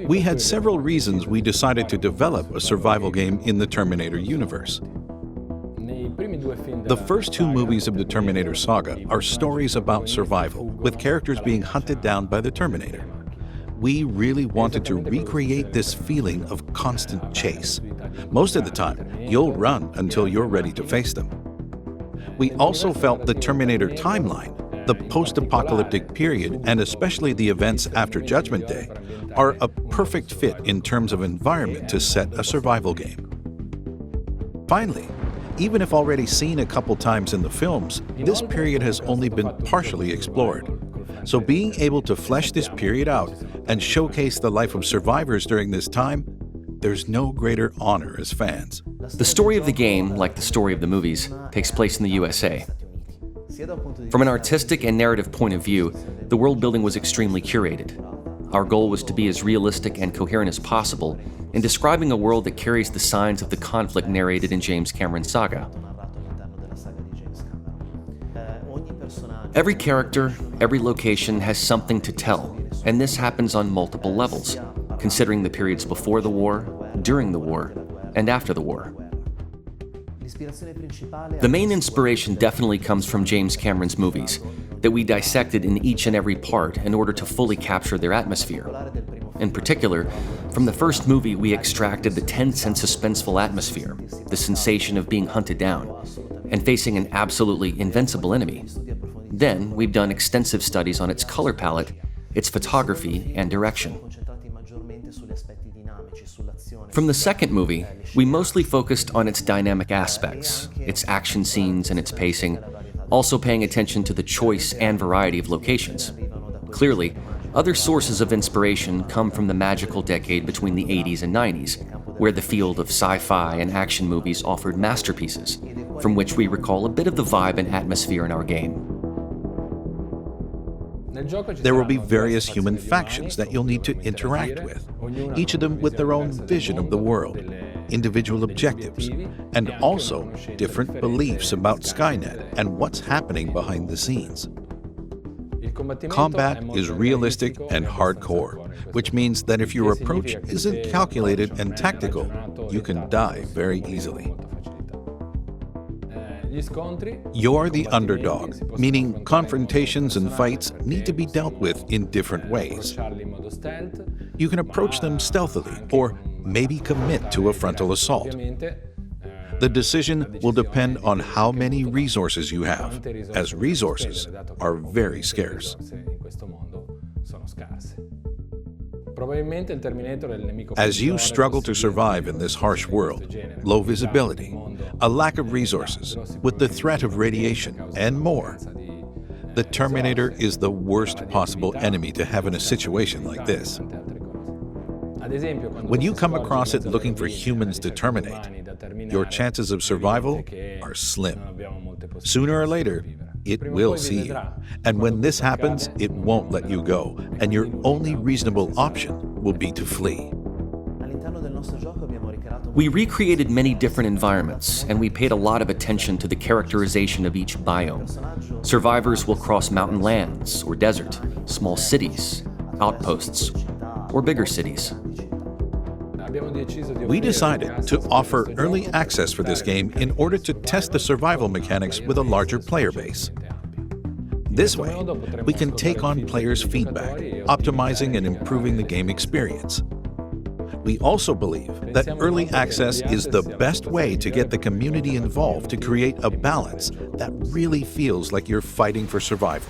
We had several reasons we decided to develop a survival game in the Terminator universe. The first two movies of the Terminator saga are stories about survival, with characters being hunted down by the Terminator. We really wanted to recreate this feeling of constant chase. Most of the time, you'll run until you're ready to face them. We also felt the Terminator timeline, the post-apocalyptic period, and especially the events after Judgment Day, are a perfect fit in terms of environment to set a survival game. Finally, even if already seen a couple times in the films, this period has only been partially explored. So being able to flesh this period out and showcase the life of survivors during this time, there's no greater honor as fans. The story of the game, like the story of the movies, takes place in the USA. From an artistic and narrative point of view, the world building was extremely curated. Our goal was to be as realistic and coherent as possible in describing a world that carries the signs of the conflict narrated in James Cameron's saga. Every character, every location has something to tell, and this happens on multiple levels, considering the periods before the war, during the war, and after the war. The main inspiration definitely comes from James Cameron's movies, that we dissected in each and every part in order to fully capture their atmosphere. In particular, from the first movie we extracted the tense and suspenseful atmosphere, the sensation of being hunted down, and facing an absolutely invincible enemy. Then, we've done extensive studies on its color palette, its photography, and direction. From the second movie, we mostly focused on its dynamic aspects, its action scenes and its pacing, also paying attention to the choice and variety of locations. Clearly, other sources of inspiration come from the magical decade between the 80s and 90s, where the field of sci-fi and action movies offered masterpieces, from which we recall a bit of the vibe and atmosphere in our game. There will be various human factions that you'll need to interact with, each of them with their own vision of the world, individual objectives, and also different beliefs about Skynet and what's happening behind the scenes. Combat is realistic and hardcore, which means that if your approach isn't calculated and tactical, you can die very easily. You're the underdog, meaning confrontations and fights need to be dealt with in different ways. You can approach them stealthily or maybe commit to a frontal assault. The decision will depend on how many resources you have, as resources are very scarce. As you struggle to survive in this harsh world, low visibility, a lack of resources, with the threat of radiation, and more, the Terminator is the worst possible enemy to have in a situation like this. When you come across it looking for humans to terminate, your chances of survival are slim. Sooner or later, it will see you. And when this happens, it won't let you go, and your only reasonable option will be to flee. We recreated many different environments, and we paid a lot of attention to the characterization of each biome. Survivors will cross mountain lands or desert, small cities, outposts, or bigger cities. We decided to offer early access for this game in order to test the survival mechanics with a larger player base. This way, we can take on players' feedback, optimizing and improving the game experience. We also believe that early access is the best way to get the community involved to create a balance that really feels like you're fighting for survival.